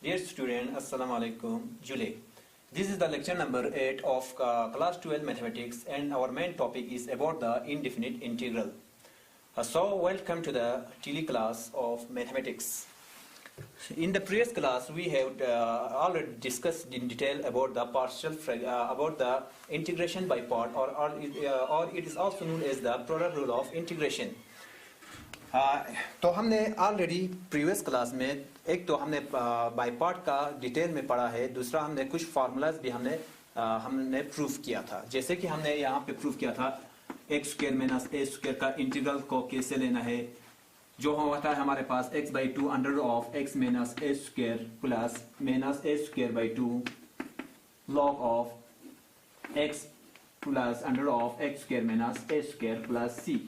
Dear student, Assalamu alaikum, Julie. This is the lecture number 8 of class 12 mathematics, and our main topic is about the indefinite integral. So welcome to the daily class of mathematics. In the previous class we have already discussed in detail about the about the integration by part, or it is also known as the product rule of integration. तो हमने already previous class में एक तो हमने by part का detail में पढ़ा है, दूसरा हमने कुछ फार्मूलाज भी हमने प्रूफ किया था। जैसे कि हमने यहाँ पे प्रूफ किया था x square minus a square का इंटीग्रल को कैसे लेना है, जो होता है हमारे पास x by two under of x minus a square plus minus a square by two log of x plus under of x square minus a square plus C.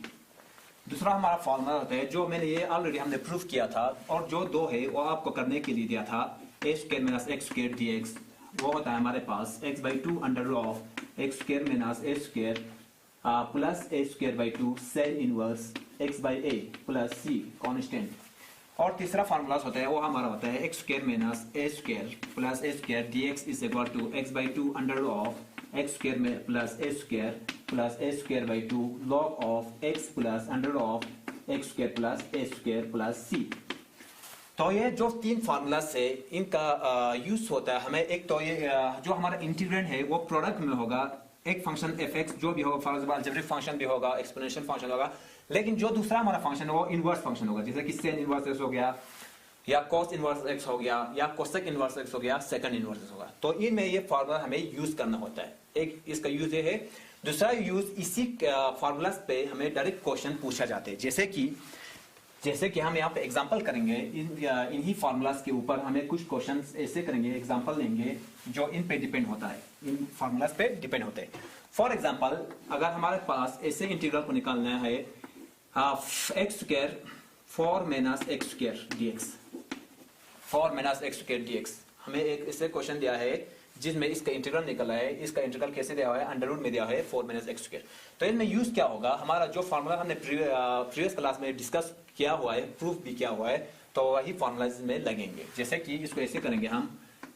दूसरा हमारा फॉर्मूला होता है जो मैंने ये ऑलरेडी हमने प्रूफ किया था, और जो दो है वो आपको करने के लिए दिया था, a square minus x square d x. वो होता है हमारे पास x by two under of x square minus a square plus a square by two sin inverse x by a plus C constant. और तीसरा फार्मूला होता है वो हमारा होता है x square minus a square plus a square d x is equal to x by two under of x square में plus a square by two log of x plus under of x square plus C. तो ये जो तीन formula से इनका use होता है हमें, एक तो ये जो हमारा इंटीग्रेंड है वो प्रोडक्ट में होगा, एक फंक्शन एफ एक्स जो भी होगा, फॉर एग्जांपल अलजेब्रिक फंक्शन भी होगा, एक्सपोनेंशियल फंक्शन होगा, लेकिन जो दूसरा हमारा फंक्शन है वो इनवर्स फंक्शन होगा, जैसे कि सेन इनवर्स एक्स हो गया, या cos इनवर्स एक्स हो गया, या कोसेक इनवर्स एक्स हो गया, सेकंड इनवर्स एक्स होगा। तो इनमें ये फार्मूला हमें यूज करना होता है। एक इसका यूज ये है, दूसरा यूज इसी फार्मूला पे हमें डायरेक्ट क्वेश्चन पूछा जाते हैं। जैसे कि हम यहाँ पे एग्जांपल करेंगे, इन्हीं फार्मूलाज के ऊपर हमें कुछ क्वेश्चंस ऐसे करेंगे, एग्जांपल लेंगे जो इन पे डिपेंड होता है, इन फार्मूलाज पे डिपेंड होते हैं। फॉर एग्जांपल अगर हमारे पास ऐसे इंटीग्रल को निकालना है x square four minus x square d x, four minus x square d x, हमें एक ऐसे क्वेश्चन दिया है जिसमें इसका इंटीग्रल निकला है। इसका इंटीग्रल कैसे दिया हुआ है, अंडर रूट में दिया है फोर माइनस एक्स स्क्वायर। तो इनमें यूज क्या होगा, हमारा जो फार्मूला हमने प्रीवियस क्लास में डिस्कस किया हुआ है, प्रूफ भी किया हुआ है, तो वही फार्मूला में लगेंगे। जैसे कि इसको ऐसे करेंगे हम,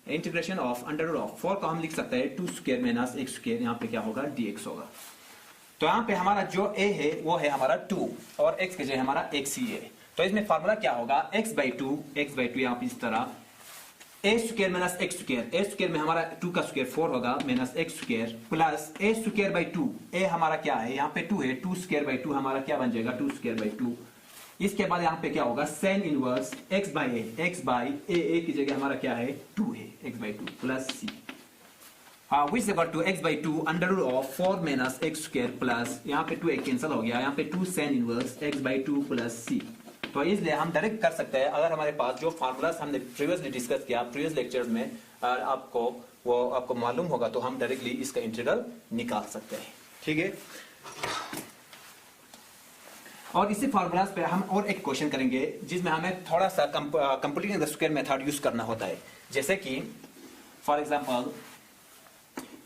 integration of under root of four को हम लिख सकते हैं two square minus x square, यहाँ पे क्या होगा डीएक्स होगा। तो यहाँ पे हमारा जो ए है वो है हमारा टू, और एक्स के जो है हमारा एक्स ही है। तो इसमें फार्मूला क्या होगा, एक्स बाई टू यहाँ पे इस तरह a square minus x square, a square में हमारा टू का स्क्वायर फोर होगा minus x square plus a square by two, a हमारा क्या है यहाँ पे टू है, टू स्क्वायर बाई टू हमारा क्या बन जाएगा टू स्क्वायर बाई टू। इसके बाद यहाँ पे क्या होगा sin inverse x by a की जगह हमारा क्या है टू है, x by two plus C which equal to x by two under root of four minus x square plus यहाँ पे टू एक कैंसिल हो गया, यहाँ पे two sin inverse x by two plus C. तो इसलिए हम डायरेक्ट कर सकते हैं, अगर हमारे पास जो फार्मूलास हमने प्रीवियसली डिस्कस किया प्रीवियस लेक्चर्स में, आपको मालूम होगा, तो हम डायरेक्टली इसका इंटीग्रल निकाल सकते हैं। ठीक है, और इसी फार्मूलास पे हम और एक क्वेश्चन करेंगे जिसमें हमें थोड़ा सा completing the square method use करना होता है। जैसे कि for example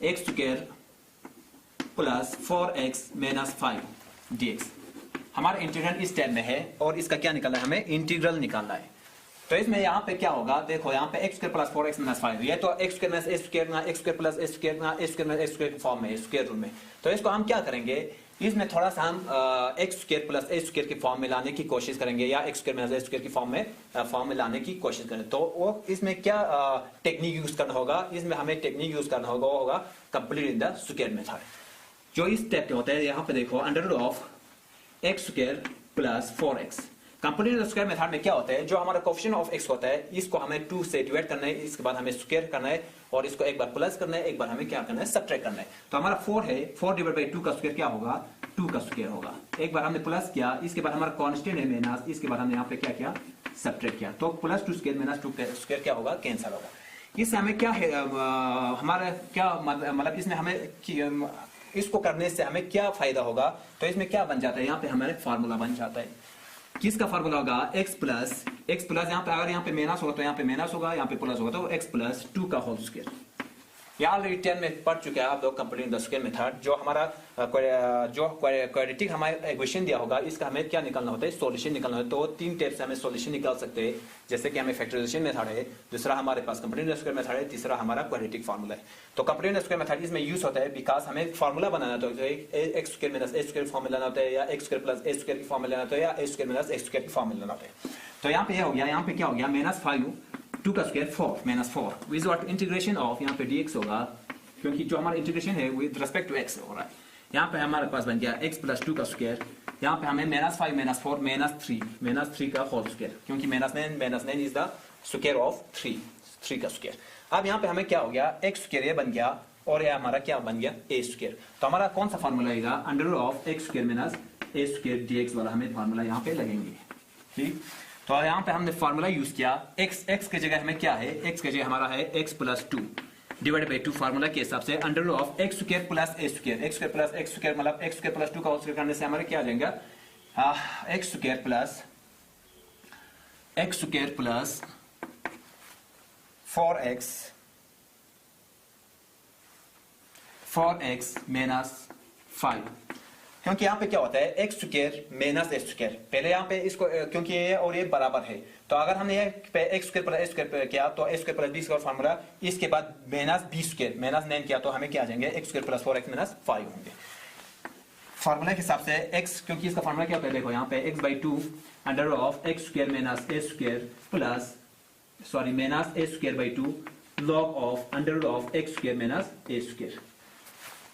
x square plus four x minus five dx, हमारा इंटीग्रल इस टाइप में है और इसका क्या निकालना है, हमें इंटीग्रल निकालना है। तो इसमें यहाँ पे क्या होगा, देखो यहाँ पे x square plus four x minus five, ये तो x square minus a square ना x square plus a square ना x square minus x square form में, स्क्वायर रूट में। तो इसको हम क्या करेंगे, इसमें थोड़ा सा हम x square plus a square की फॉर्म में लाने की कोशिश करेंगे, या x square minus a square की फॉर्म में लाने की कोशिश करें। तो वो इसमें क्या टेक्निक यूज करना होगा, इसमें हमें टेक्निक यूज करना होगा, वो होगा complete in the square method. जो इस टाइप के होता है, यहाँ पे देखो under root of x square plus four x. Complete square method में क्या होता है, जो हमारा कोएफिशिएंट ऑफ एक्स होता है इसको हमें टू से डिवाइड करना है, इसके बाद हमें स्क्वायर करना है, और इसको एक बार प्लस करना है, एक बार हमें क्या करना है सब्ट्रैक्ट करना है। तो हमारा फोर है, फोर डिवाइड बाई टू का स्क्वायर क्या होगा, टू का स्क्वायर होगा। एक बार हमने प्लस किया, इसके बाद हमारा कांस्टेंट है माइनस, इसके बाद हमने यहाँ पे क्या किया सब्ट्रैक्ट किया, तो plus two square minus two square क्या होगा कैंसिल होगा। इससे हमें क्या है, हमारा क्या मतलब इसमें हमें इसको करने से हमें क्या फायदा होगा, तो इसमें क्या बन जाता है, यहाँ पे हमारे फार्मूला बन जाता है। किसका फार्मूला होगा, एक्स प्लस यहाँ पे, अगर यहाँ पे माइनस होगा तो यहाँ पे माइनस होगा, यहाँ पे प्लस होगा, तो एक्स प्लस टू का होल स्क्वायर। या ऑलरेडी 10 में पढ़ चुके हैं आप लोग कंप्लीट द स्क्वायर मेथड। जो हमारा जो क्वाड्रेटिक हमारा इक्वेशन दिया होगा इसका हमें क्या निकालना होता है, सॉल्यूशन निकालना होता है। तो 3 टेप से हमें सॉल्यूशन निकाल सकते हैं, जैसे कि हमें फैक्टराइजेशन मेथड है, दूसरा हमारे पास कंप्लीट स्क्वायर मेथड है, तीसरा हमारा क्वाड्रेटिक फार्मूला है। तो कंप्लीट स्क्वायर मेथड इसमें यूज होता है बिकॉज हमें फार्मूला बनाना होता है, x square minus a square form लेना होता है, या x square plus a square की फॉर्म लेना होता है, या ए स्क्वायर माइनस एक्स स्क्वायर की फॉर्म लेना होता है। तो यहाँ पे ये हो गया, यहाँ पे क्या हो गया, -5 2 का square 4 -4 with what integration of, यहाँ पे dx होगा क्योंकि जो हमारा इंटीग्रेशन है विद रिस्पेक्ट टू x हो रहा है। यहाँ पे हमारे पास बन गया x प्लस 2 का स्क्वायर, यहाँ पे हमें -5 -4 -3 का होल स्क्वायर, क्योंकि -9 इज द स्क्वायर ऑफ 3 का स्क्वायर। अब यहाँ पे हमें क्या हो गया, x स्क्वायर ये बन गया और ये हमारा क्या बन गया, a स्क्वायर। तो हमारा कौन सा फार्मूला आएगा, under of x square minus a square dx वाला हमें फार्मूला यहाँ पे लगेंगे। ठीक, तो यहाँ पे हमने फार्मूला यूज किया, x की जगह हमें क्या है, x की जगह हमारा है x plus 2 divide by 2 formula के हिसाब से under of x square plus a square, x square plus x square मतलब x स्क्वायर प्लस 2 का होल स्क्वायर करने से हमारे क्या आ जाएगा, x square plus 4x minus 5, क्योंकि यहाँ पे क्या होता है x square minus a square, पहले यहाँ पे इसको क्योंकि ये और ये बराबर है, तो अगर हमने ये x square plus a square किया तो a square plus b square formula, इसके बाद माइनस b स्क्वायर माइनस 9 किया तो हमें क्या आ जाएंगे, x square plus 4x minus 5 होंगे। फार्मूला के हिसाब से x, क्योंकि इसका फार्मूला क्या होता है, देखो यहाँ पे x/2 under of x square minus a square plus minus a square by 2 log of under of x square minus a square.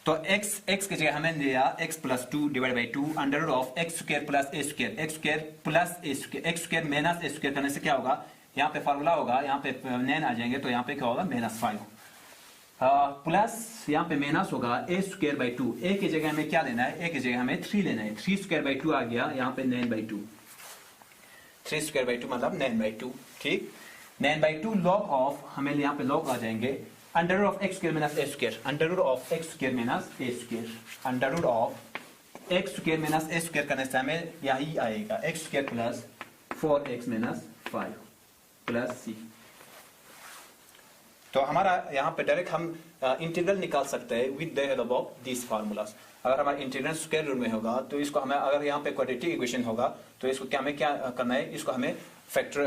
तो x की जगह हमें दिया x plus 2 divide by 2 under of x square plus a square, x square plus a square, x square minus a square करने से क्या होगा, यहाँ पे फार्मूला होगा, यहाँ पे 9 आ जाएंगे तो यहाँ पे क्या होगा, -5 प्लस यहाँ पे माइनस होगा a स्क्वायर बाई 2, a की जगह हमें क्या लेना है, a की जगह हमें 3 लेना है, 3 स्क्वायर बाई 2 आ गया, यहाँ पे 9/2, 3 स्क्वायर बाई 2 मतलब 9/2। ठीक, 9/2 लॉग ऑफ, हमें यहाँ पे लॉग आ जाएंगे under of x square minus a square, under of x square minus a square, under of x square minus a square करने से हमें यही आएगा x square plus 4x minus 5 plus c। तो हमारा यहाँ पे डायरेक्ट हम इंटीग्रल निकाल सकते हैं with the help of this formulas. अगर हमारा इंटीग्रल स्क्वायर रूट में होगा तो इसको हमें, अगर यहाँ पे क्वाड्रेटिक इक्वेशन होगा तो इसको क्या हमें क्या करना है, इसको हमें फैक्टर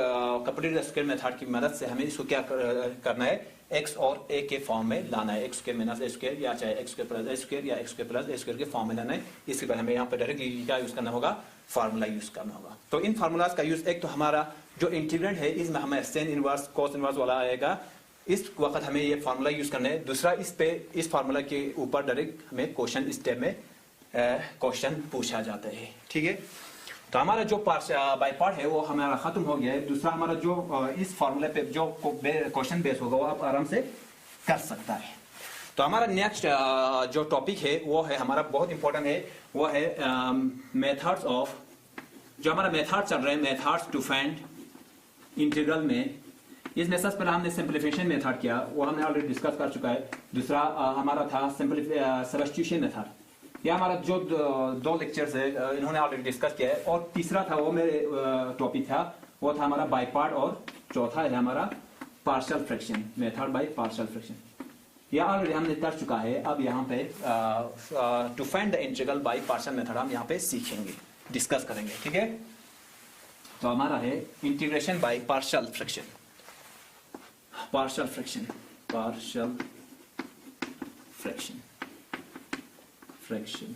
कंप्लीट स्क्वायर मेथड की मदद से हमें इसको क्या करना है, x और a के फॉर्म में लाना है, x square minus a square या चाहे x square plus a square या x square plus a square के फॉर्म में लाना है। इसके बाद हमें यहाँ पे डायरेक्टली क्या यूज करना होगा, फार्मूला यूज करना होगा। तो इन फार्मूलाज का यूज, एक तो हमारा जो इंटीग्रेंड है इसमें हमें सेन इनवर्स कोस इनवर्स वाला आएगा, इस वक्त हमें ये फार्मूला यूज करना है। दूसरा इस फार्मूला के ऊपर डायरेक्ट हमें क्वेश्चन स्टेप में क्वेश्चन पूछा जाता है। ठीक है, तो हमारा जो बाय पार्ट है वो हमारा खत्म हो गया है। दूसरा हमारा जो इस फार्मूले पे जो क्वेश्चन बेस होगा वो आप आराम से कर सकता है। तो हमारा नेक्स्ट जो टॉपिक है वो है हमारा बहुत इंपॉर्टेंट है, वो है मेथड्स ऑफ, जो हमारा मेथड चल रहे हैं, मेथड्स टू फाइंड इंटीग्रल में। इसमें सबसे पहले हमने सिंप्लीफिकेशन मेथड किया, वो हमने ऑलरेडी डिस्कस कर चुका है। दूसरा हमारा था सब्स्टिट्यूशन मेथड, ये हमारा जो 2 लेक्चर्स है इन्होंने ऑलरेडी डिस्कस किया है। और तीसरा था वो मेरे टॉपिक था, वो था हमारा बाय पार्ट, और चौथा है हमारा partial fraction, method by partial fraction, ये ऑलरेडी हमने कर चुका है। अब यहाँ पे to find the integral by partial method हम यहाँ पे सीखेंगे, डिस्कस करेंगे। ठीक है, तो हमारा है integration by partial fraction, partial fraction, partial fraction, fraction.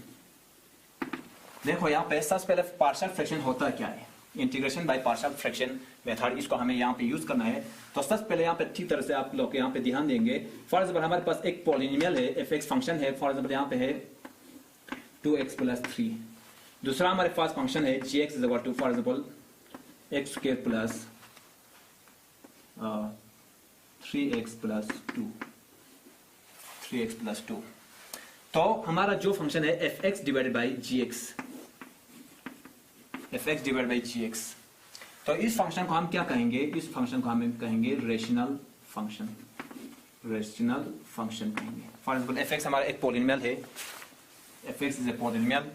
देखो यहाँ पे सबसे पहले पार्शियल फ्रैक्शन होता क्या है, integration by partial fraction method, इसको हमें यहाँ पे यूज करना है। तो सबसे पहले यहाँ पे ठीक तरह से आप लोग यहाँ पे ध्यान देंगे। फॉर एग्जाम्पल हमारे पास एक पॉलिनोमियल है, f(x) फंक्शन है, फॉर एग्जाम्पल यहाँ पे है 2x प्लस 3। दूसरा हमारे पास फंक्शन है gx is equal to for example x square plus 3x plus 2, 3x plus 2। तो हमारा जो फंक्शन है f(x) divided by gx, f(x) divided by gx। तो इस फंक्शन को हम क्या कहेंगे, इस फंक्शन को हम कहेंगे रेशनल फंक्शन, रेशनल फंक्शन कहेंगे। फॉर एग्जाम्पल f(x) हमारा एक पॉलिनोमियल है, f(x) इज ए पॉलिनोमियल,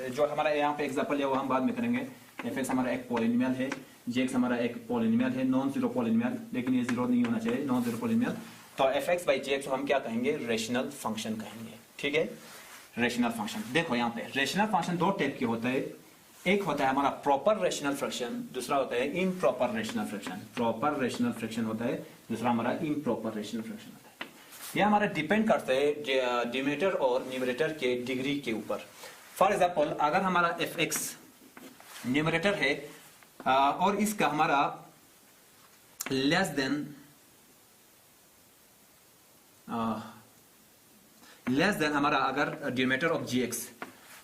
जो हमारा यहाँ पे एग्जांपल है वो हम बाद में करेंगे। f(x) हमारा एक पॉलिनोमियल है, gx हमारा एक पॉलिनोमियल है, नॉन जीरो पॉलिनोमियल, लेकिन ये जीरो नहीं होना चाहिए, नॉन जीरो पॉलिनोमियल। तो f x by g x को हम क्या कहेंगे, रेशनल फंक्शन कहेंगे। ठीक है, रेशनल फंक्शन। देखो यहाँ पे रेशनल फंक्शन दो टाइप के होते हैं, एक होता है हमारा प्रॉपर रेशनल फ्रैक्शन, दूसरा होता है improper rational fraction. Proper rational fraction होता है, दूसरा हमारा इम्प्रॉपर रेशनल फ्रैक्शन होता है। ये हमारा डिपेंड करता है डिनोमिनेटर और न्यूमरेटर के डिग्री के ऊपर। फॉर एग्जांपल अगर हमारा एफ एक्स न्यूमरेटर है और इसका हमारा लेस देन हमारा अगर denominator of g x,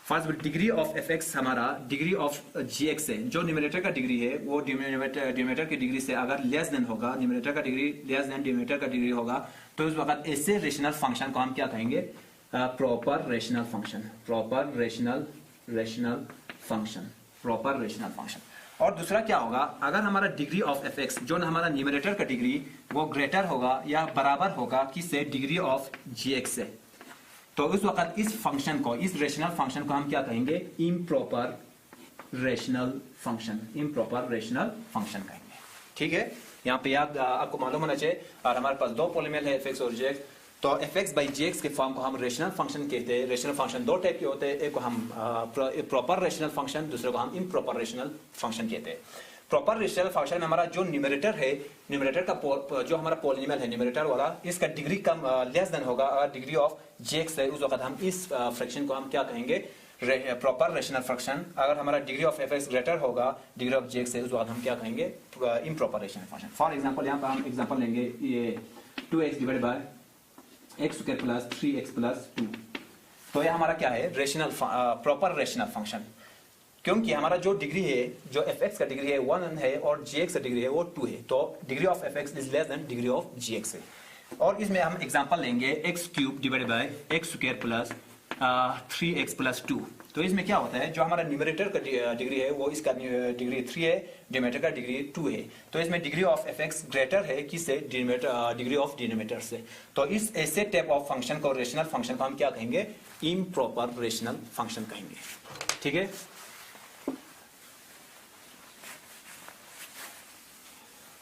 first degree of f x हमारा डिग्री ऑफ जी एक्स है, जो न्यूमरेटर का डिग्री है वो डिनोमिनेटर की डिग्री से अगर लेस देन होगा, न्यूमरेटर का डिग्री लेस देन डिनोमिनेटर का डिग्री होगा, तो उस वक्त ऐसे रेशनल फंक्शन को हम क्या कहेंगे, proper rational function. Proper rational function. और दूसरा क्या होगा, अगर हमारा डिग्री ऑफ एफ एक्स जो हमारा न्यूमरेटर का डिग्री वो ग्रेटर होगा या बराबर होगा किससे, डिग्री ऑफ जी एक्स से, तो उस वक्त इस फंक्शन को, इस रेशनल फंक्शन को हम क्या कहेंगे, इम्प्रॉपर रेशनल फंक्शन कहेंगे। ठीक है, यहाँ पे याद आपको मालूम होना चाहिए। और हमारे पास दो पॉलिनोमियल है एफ एक्स और जी एक्स, तो f x by g x के फॉर्म को हम रेशनल फंक्शन कहते हैं। रेशनल फंक्शन दो टाइप के होते हैं, एक को हम प्रॉपर रेशनल फंक्शन, दूसरे को हम इम्प्रॉपर रेशनल फंक्शन कहते हैं। प्रॉपर रेशनल फंक्शन में हमारा जो न्यूमरेटर है, न्यूमरेटर का जो हमारा पॉलिनोमियल है न्यूमरेटर वाला, इसका डिग्री कम लेस देन होगा अगर डिग्री ऑफ जी एक्स है, उस वक्त हम इस फ्रैक्शन को हम क्या कहेंगे, प्रॉपर रेशनल फ्रैक्शन। अगर हमारा degree of f x greater होगा डिग्री ऑफ जी एक्स है, उस वक्त हम क्या कहेंगे, improper rational function. For example यहाँ पर हम एग्जाम्पल लेंगे, ये 2x divide by x square plus 3x plus 2, तो ये हमारा क्या है, प्रॉपर रेशनल फंक्शन। क्योंकि हमारा जो डिग्री है, जो एफ एक्स का डिग्री है 1 है और जी एक्स का डिग्री है वो 2 है, तो degree of f x is less than degree of g x है। और इसमें हम एग्जांपल लेंगे x cube divide by x square plus 3x plus 2, तो इसमें क्या होता है, जो हमारा न्यूमरेटर का डिग्री है वो इसका डिग्री 3 है, डिनोमिनेटर का डिग्री 2 है, तो इसमें degree of f x greater है किससे, डिग्री ऑफ डिनोमिनेटर से। तो इस ऐसे टाइप ऑफ फंक्शन को, रेशनल फंक्शन को हम क्या कहेंगे, इम्प्रॉपर रेशनल फंक्शन कहेंगे। ठीक है,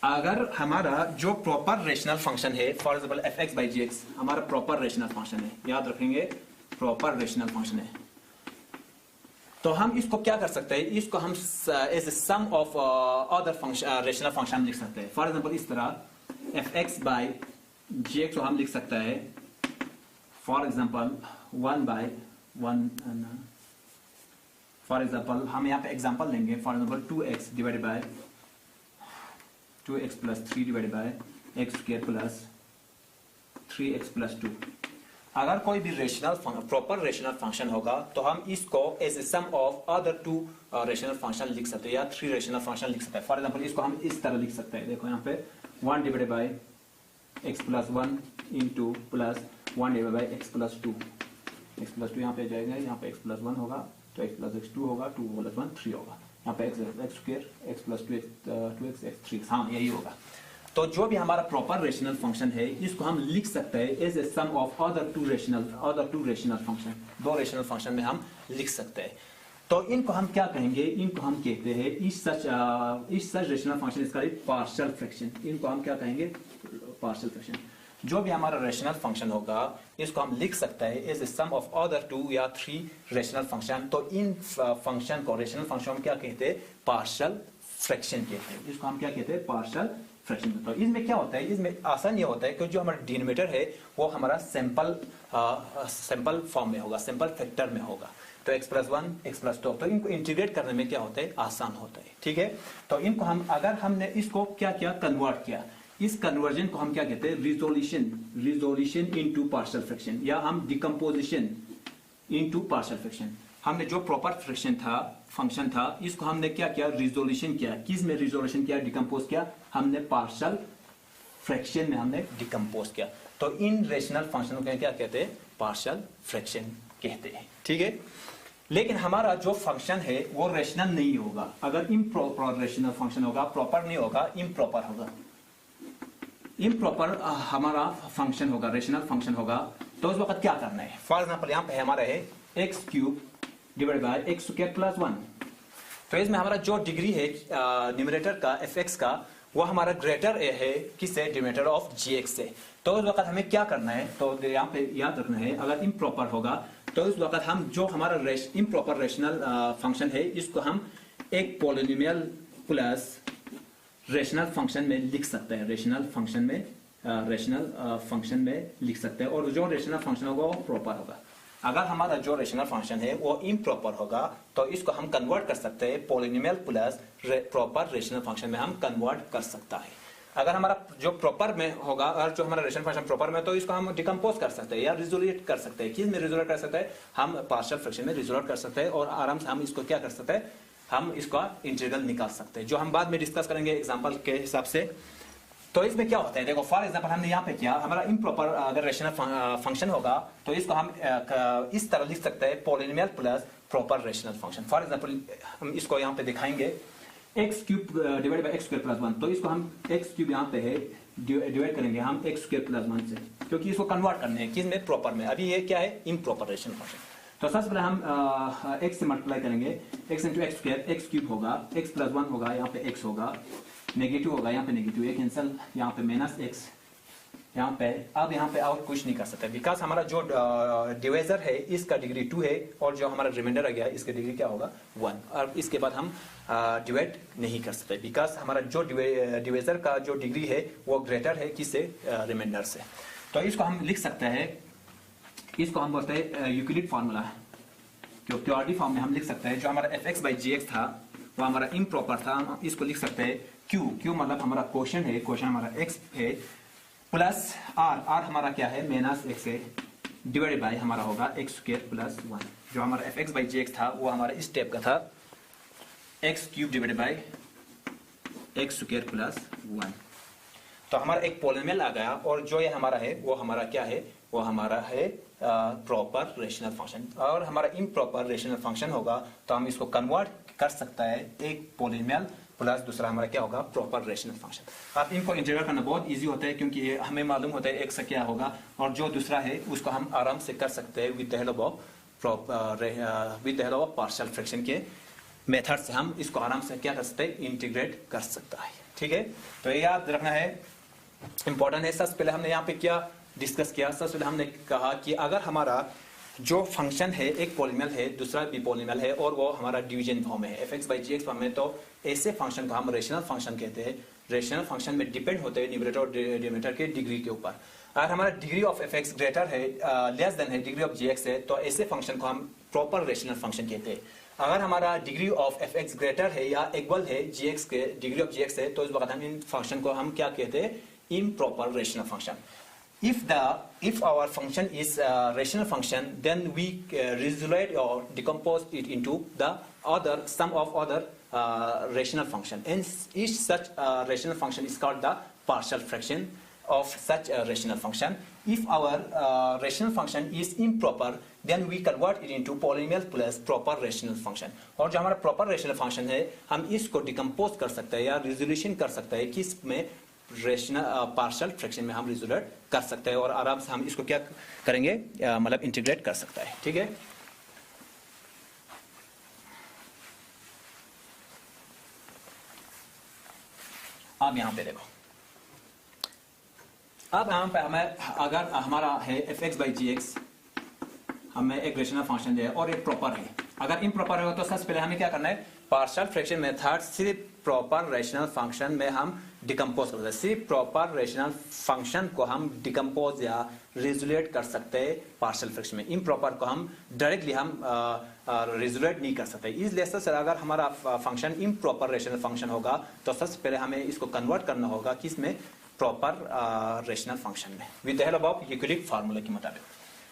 अगर हमारा जो प्रॉपर रेशनल फंक्शन है, for example f x by g x हमारा प्रॉपर रेशनल फंक्शन है, याद रखेंगे प्रॉपर रेशनल फंक्शन है, तो हम इसको क्या कर सकते हैं, इसको हम as a sum of other function rational function लिख सकते हैं। फॉर एग्जांपल इस तरह f x by g x को हम लिख सकते हैं, for example 1 by 1, for example हम यहाँ पे एग्जांपल लेंगे, for example 2x divide by 2x plus 3 divide by x square plus 3x plus 2। अगर कोई भी प्रॉपर रेशनल फंक्शन होगा तो हम इसको as a sum of other 2 rational function लिख सकते हैं या 3 रेशनल फंक्शन लिख सकते हैं। फॉर एग्जांपल इसको हम इस तरह लिख सकते हैं, देखो यहाँ पे 1 divide by x plus 1 into plus 1 divide by x plus 2, x plus 2 यहाँ पे जाएगा, यहाँ पे x प्लस 1 होगा तो x प्लस x 2 होगा, 2 प्लस 1 3 होगा, यहाँ पे x square x plus 2x x 3, हाँ यही होगा। तो जो भी हमारा प्रॉपर रेशनल फंक्शन है इसको हम लिख सकते हैं as a sum of other two rational function, दो रेशनल फंक्शन में हम लिख सकते हैं। तो इनको हम क्या कहेंगे, इनको हम कहते हैं इस सच रेशनल फंक्शन, इसका पार्शियल फ्रैक्शन, इनको हम क्या कहेंगे, पार्शियल फ्रैक्शन। जो भी हमारा रेशनल फंक्शन होगा इसको हम लिख सकते हैं as a sum of other 2 या 3 रेशनल फंक्शन। तो इन फंक्शन को, रेशनल फंक्शन हम क्या कहते हैं, पार्शियल फ्रैक्शन कहते हैं, इसको हम क्या कहते हैं, पार्शियल फ्रैक्शन। तो इसमें क्या होता है, इसमें आसान ये होता है कि जो हमारा डिनोमिनेटर है वो हमारा सैंपल फॉर्म में होगा, सैंपल फैक्टर में होगा, तो x प्लस 1 x प्लस 2, तो इनको इंटीग्रेट करने में क्या होता है, आसान होता है। ठीक है, तो इनको हम, अगर हमने इसको क्या किया, कन्वर्ट किया, इस कन्वर्जन को हम क्या कहते हैं, रिजोल्यूशन इनटू पार्शियल फ्रैक्शन, या हम डिकम्पोजिशन इनटू पार्शियल फ्रैक्शन। हमने जो प्रॉपर फ्रैक्शन था, फंक्शन था, इसको हमने क्या किया, रिजोल्यूशन किया। किस में रिजोल्यूशन किया, डिकम्पोज किया, हमने पार्शियल फ्रैक्शन में हमने डिकम्पोज किया। तो इन रेशनल फंक्शन को क्या कहते हैं, पार्शियल फ्रैक्शन कहते हैं। ठीक है, लेकिन हमारा जो फंक्शन है वो रेशनल नहीं होगा, अगर इम्प्रॉपर रेशनल फंक्शन होगा, प्रॉपर नहीं होगा, इम्प्रॉपर होगा। इम्प्रॉपर हमारा फंक्शन होगा, रेशनल फंक्शन होगा, तो उस वक्त क्या करना है। फॉर एग्जांपल यहाँ पे हमारा है x cube divide by x square plus 1, तो इसमें हमारा जो डिग्री है न्यूमरेटर का एफ एक्स का वो हमारा ग्रेटर ए है किससे, डिनोमिनेटर ऑफ gx से। तो उस वक्त हमें क्या करना है, तो यहाँ पे याद रखना है अगर इम्प्रॉपर होगा तो उस वक्त हम जो हमारा इम्प्रॉपर रेशनल फंक्शन है इसको हम एक पॉलिनोमियल प्लस रेशनल फंक्शन में लिख सकते हैं, रेशनल फंक्शन में लिख सकते हैं। और जो रेशनल फंक्शन होगा वो प्रॉपर होगा। अगर हमारा जो रेशनल फंक्शन है वो इम्प्रॉपर होगा तो इसको हम कन्वर्ट कर सकते हैं polynomial plus proper rational function में हम कन्वर्ट कर सकता है। अगर हमारा जो प्रॉपर में होगा, अगर जो हमारा रेशनल फंक्शन प्रॉपर में, तो इसको हम डिकम्पोज कर सकते हैं या रिजोल्यूट कर सकते हैं। किस में रिजोल्यूट कर सकते हैं, हम पार्शियल फ्रैक्शन में रिजोल्यूट कर सकते हैं और आराम से हम इसको क्या कर सकते हैं, हम इसका इंटीग्रल निकाल सकते हैं, जो हम बाद में डिस्कस करेंगे एग्जांपल के हिसाब से। तो इसमें क्या होता है, देखो फॉर एग्जांपल हमने यहाँ पे किया, हमारा इम्प्रॉपर अगर रेशनल फंक्शन होगा तो इसको हम इस तरह लिख सकते हैं polynomial plus proper rational function. For example हम इसको यहाँ पे दिखाएंगे x cube divide by x square plus 1, तो इसको हम एक्स क्यूब यहाँ पे है डिवाइड करेंगे हम एक्स स्क्वायर प्लस 1 से, क्योंकि इसको कन्वर्ट करने हैं किस में, प्रॉपर में। अभी ये क्या है, इम्प्रॉपर रेशनल फंक्शन। तो सबसे पहले हम x से मल्टीप्लाई करेंगे, x into x square, x cube होगा, x प्लस 1 होगा, यहाँ पे x होगा, नेगेटिव होगा, यहाँ पे नेगेटिव, ये कैंसिल, यहाँ पे माइनस x, यहाँ पे अब यहाँ पे और कुछ नहीं कर सकते बिकॉज हमारा जो डिवाइजर है इसका डिग्री 2 है और जो हमारा रिमाइंडर आ गया इसका डिग्री क्या होगा 1। और इसके बाद हम डिवाइड नहीं कर सकते बिकॉज हमारा जो डिवाइजर का जो डिग्री है वो ग्रेटर है किससे, रिमाइंडर से। तो इसको हम लिख सकते हैं, इसको हम बोलते हैं यूक्लिड फार्मूला, जो क्वाड्रेटिक फॉर्म में हम लिख सकते हैं। जो हमारा fx बाई gx था वो हमारा इम्प्रॉपर था, हम इसको लिख सकते हैं q मतलब हमारा क्वोशंट है, क्वोशंट हमारा x है, प्लस r हमारा क्या है, माइनस x है, डिवाइडेड बाय हमारा होगा एक्स स्क्वायर प्लस 1। जो हमारा fx बाई gx था वो हमारा इस टाइप का था, x cube divided by x square plus 1। तो हमारा एक पॉलिनोमियल आ गया और जो ये हमारा है वो हमारा क्या है, वो हमारा है प्रॉपर रेशनल फंक्शन। और हमारा इम्प्रॉपर रेशनल फंक्शन होगा तो हम इसको कन्वर्ट कर सकता है एक पॉलिनोमियल प्लस दूसरा हमारा क्या होगा, प्रॉपर रेशनल फंक्शन। अब इनको इंटीग्रेट करना बहुत इजी होता है क्योंकि हमें मालूम होता है एक से क्या होगा और जो दूसरा है उसको हम आराम से कर सकते हैं with the help of partial fraction के मेथड से हम इसको आराम से क्या कर सकते हैं, इंटीग्रेट कर सकता है। ठीक है, तो ये याद रखना है, इंपॉर्टेंट है। सबसे पहले हमने यहाँ पे क्या डिस्कस किया, सबसे पहले हमने कहा कि अगर हमारा जो फंक्शन है एक पॉलिनोमियल है दूसरा भी पॉलिनोमियल है और वो हमारा डिवीजन फॉर्म है fx बाई gx फॉर्म में, तो ऐसे फंक्शन को हम रेशनल फंक्शन कहते हैं। रेशनल फंक्शन में डिपेंड होते हैं न्यूमरेटर और डिनोमिनेटर के डिग्री के ऊपर। अगर हमारा डिग्री ऑफ fx ग्रेटर है, लेस देन है डिग्री ऑफ gx है, तो ऐसे फंक्शन को हम प्रॉपर रेशनल फंक्शन कहते हैं। अगर हमारा डिग्री ऑफ fx ग्रेटर है या इक्वल है gx के डिग्री ऑफ gx है, तो इस वक्त हम इन फंक्शन को हम क्या कहते हैं, improper rational function. If our function is a rational function, then we resolute or decompose it into the sum of other rational function, and each such rational function is called the partial fraction of such a rational function. If our rational function is improper, then we convert it into polynomial plus proper rational function. और जो हमारा proper rational function है हम इसको decompose कर सकते हैं या resolution कर सकते हैं कि इसमें रेशनल पार्शियल फ्रैक्शन में हम रिजोल्यूट कर सकते हैं और आराम से हम इसको क्या करेंगे, मतलब इंटीग्रेट कर सकता है। ठीक है, अब यहां पे देखो, अब यहां पे हमें अगर हमारा है fx बाई gx, हमें एक रेशनल फंक्शन है और एक प्रॉपर है। अगर इम्प्रॉपर होगा तो सबसे पहले हमें क्या करना है, पार्शियल फ्रैक्शन मेथड सिर्फ प्रॉपर रेशनल फंक्शन में हम डिकम्पोज करते हैं। सिर्फ प्रॉपर रेशनल फंक्शन को हम डिकम्पोज या रिजोल्यूट कर सकते हैं पार्शियल फ्रैक्शन में। इम्प्रॉपर को हम डायरेक्टली हम रिजोल्यूट नहीं कर सकते। इसलिए सर अगर हमारा फंक्शन इम्प्रॉपर रेशनल फंक्शन होगा तो सबसे पहले हमें इसको कन्वर्ट करना होगा किसमें, प्रॉपर रेशनल फंक्शन में with the help of Euclid formula के मुताबिक।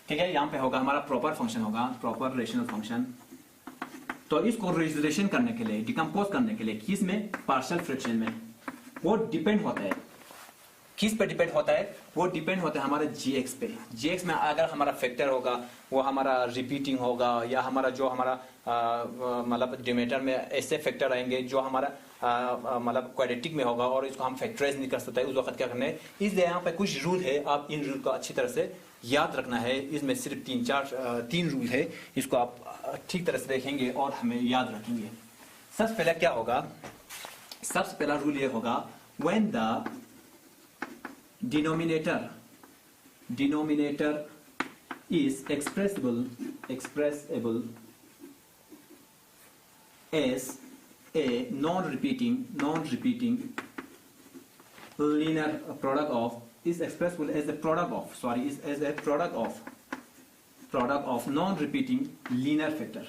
ठीक है, यहाँ पे होगा हमारा प्रॉपर फंक्शन होगा, प्रॉपर रेशनल फंक्शन। तो इसको रिजोल्यूशन करने के लिए, डिकम्पोज करने के लिए किस में, पार्शियल फ्रैक्शन में, वो डिपेंड होता है किस पे डिपेंड होता है, वो डिपेंड होता है हमारे gx पे। gx में अगर हमारा फैक्टर होगा वो हमारा रिपीटिंग होगा या हमारा जो हमारा मतलब डिनोमिनेटर में ऐसे फैक्टर आएंगे जो हमारा मतलब क्वाड्रेटिक में होगा और इसको हम फैक्टराइज नहीं कर सकते, उस वक्त क्या करना है। इसलिए यहाँ पे कुछ रूल है, आप इन रूल को अच्छी तरह से याद रखना है। इसमें सिर्फ तीन रूल है, इसको आप ठीक तरह से देखेंगे और हमें याद रखेंगे। सबसे पहले क्या होगा, सबसे पहला रूल ये होगा when the denominator is expressible as a non-repeating linear product of, is expressible as a product of non-repeating linear factor.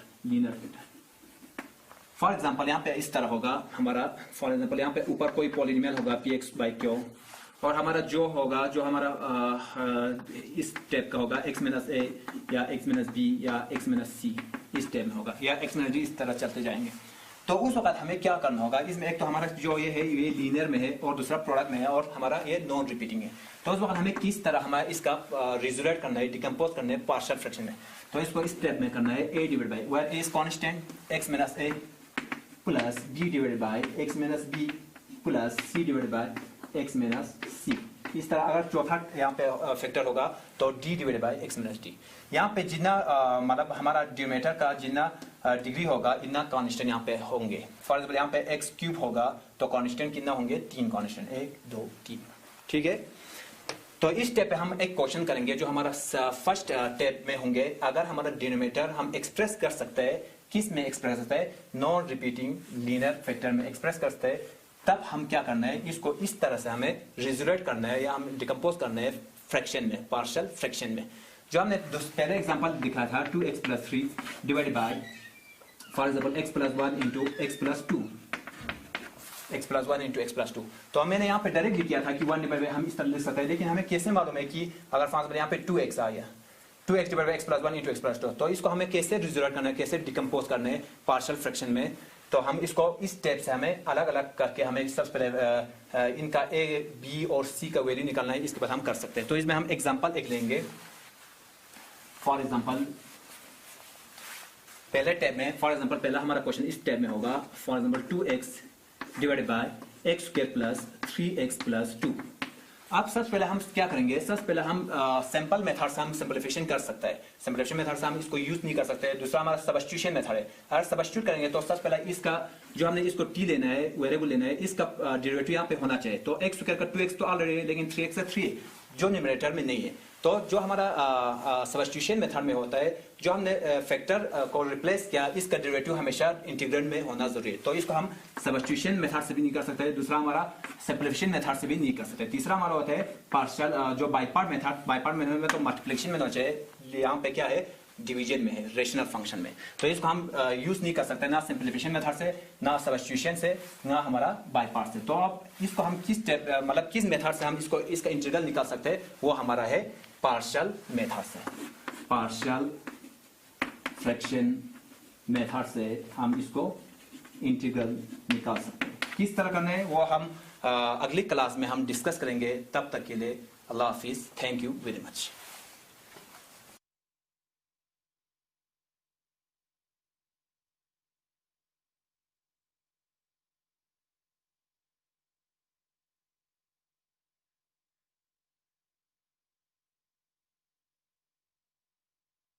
For example यहाँ पे इस तरह होगा हमारा, फॉर एग्जाम्पल यहाँ पे ऊपर कोई पॉलिनोमियल होगा px by q, और हमारा जो हमारा इस टाइप का होगा x माइनस a या x माइनस b या x माइनस c, इस टाइप में होगा, या x माइनस d, इस तरह चलते जाएंगे। तो उस वक्त हमें क्या करना होगा, इसमें एक तो हमारा जो ये है ये लीनियर में है और दूसरा प्रोडक्ट में है और हमारा ये नॉन रिपीटिंग है। तो उस वक्त हमें किस तरह हमारा इसका रिजोल्यूट करना है, डिकम्पोज करना है पार्शियल फ्रैक्शन में। तो इसको इस स्टेप में करना है a divide by where a is constant x minus a plus b divide by x minus b plus c divide by x minus c। इस तरह अगर चौथा यहाँ पे फैक्टर होगा तो d divide by x minus d। यहाँ पे जितना मतलब हमारा डिनोमिनेटर का जितना डिग्री होगा इतना कांस्टेंट यहाँ पे होंगे। फॉर एग्जाम्पल यहाँ पे x क्यूब होगा तो कांस्टेंट कितना होंगे, 3 कांस्टेंट, 1 2 3। ठीक है, तो इस स्टेप पे हम एक क्वेश्चन करेंगे जो हमारा फर्स्ट स्टेप में होंगे। अगर हमारा डिनोमिनेटर हम एक्सप्रेस कर सकते हैं, किस में एक्सप्रेस करते हैं, नॉन रिपीटिंग लीनियर फैक्टर में एक्सप्रेस करते हैं, तब हम क्या करना है, इसको इस तरह से हमें रिजोल्यूट करना है या हम डिकम्पोज करना है फ्रैक्शन में, पार्शियल फ्रैक्शन में। जो हमने पहले एग्जांपल दिखा था 2x plus 3 divide bye for example x plus 1 into x plus 2, x plus 1 into x plus 2। तो मैंने यहाँ पे डायरेक्ट लिख दिया था कि 1 डिवाइड बाय हम इस तरह लिख सकते हैं, लेकिन हमें कैसे मालूम है कि अगर फॉर एग्जांपल यहाँ पे 2x आ गया, 2x divide by x plus 1 into x plus 2, तो इसको हमें कैसे रिजोल्यूट करना है, कैसे डिकम्पोज करना है पार्शियल फ्रैक्शन में। तो हम इसको इस स्टेप से हमें अलग अलग करके हमें सबसे पहले इनका a b और c का वैल्यू निकालना है, इसके बाद हम कर सकते हैं। तो इसमें हम एग्जांपल एक लेंगे। फॉर एग्जांपल पहले टैब में, फॉर एग्जांपल पहला हमारा क्वेश्चन इस टैब में होगा, for example 2x divided by x square plus 3x plus 2। अब सबसे पहले हम क्या करेंगे, सबसे पहले हम सैंपल मेथड से हम सिंपलीफिकेशन कर सकते हैं। सिंपलीफिकेशन मेथड से हम इसको यूज नहीं कर सकते। दूसरा हमारा सब्स्टिट्यूशन मेथड है। अगर सब्स्टिट्यूट करेंगे तो सबसे पहले इसका जो हमने इसको t लेना है, वेरिएबल लेना है, इसका डेरिवेटिव यहाँ पे होना चाहिए। तो x स्क्वायर का 2x तो ऑलरेडी है, लेकिन 3x का 3 जो न्यूमरेटर में नहीं है। तो जो हमारा सब्स्टिट्यूशन मेथड में होता है, जो हमने फैक्टर को रिप्लेस किया, इसका डेरिवेटिव हमेशा इंटीग्रल में होना जरूरी है। तो इसको हम सब्स्टिट्यूशन मेथड से भी नहीं कर सकते, दूसरा हमारा सिंपलीफिकेशन मेथड से भी नहीं कर सकते। तीसरा हमारा होता है पार्शियल जो by part method. By part method में तो मल्टीप्लिकेशन में होना चाहिए, यहाँ पे क्या है, डिवीजन में है, रेशनल फंक्शन में। तो इसको हम यूज नहीं कर सकते, ना सिंपलीफिकेशन मेथड से, ना सब्स्टिट्यूशन से, ना हमारा बाय पार्ट से। तो अब इसको हम किस मतलब किस मेथड से हम इसका इंटीग्रल निकाल सकते हैं, वो हमारा है पार्शियल मेथड से। पार्शियल फ्रैक्शन मेथड से हम इसको इंटीग्रल निकाल सकते हैं। किस तरह करना है वो हम अगली क्लास में हम डिस्कस करेंगे। तब तक के लिए अल्लाह हाफिज, थैंक यू वेरी मच।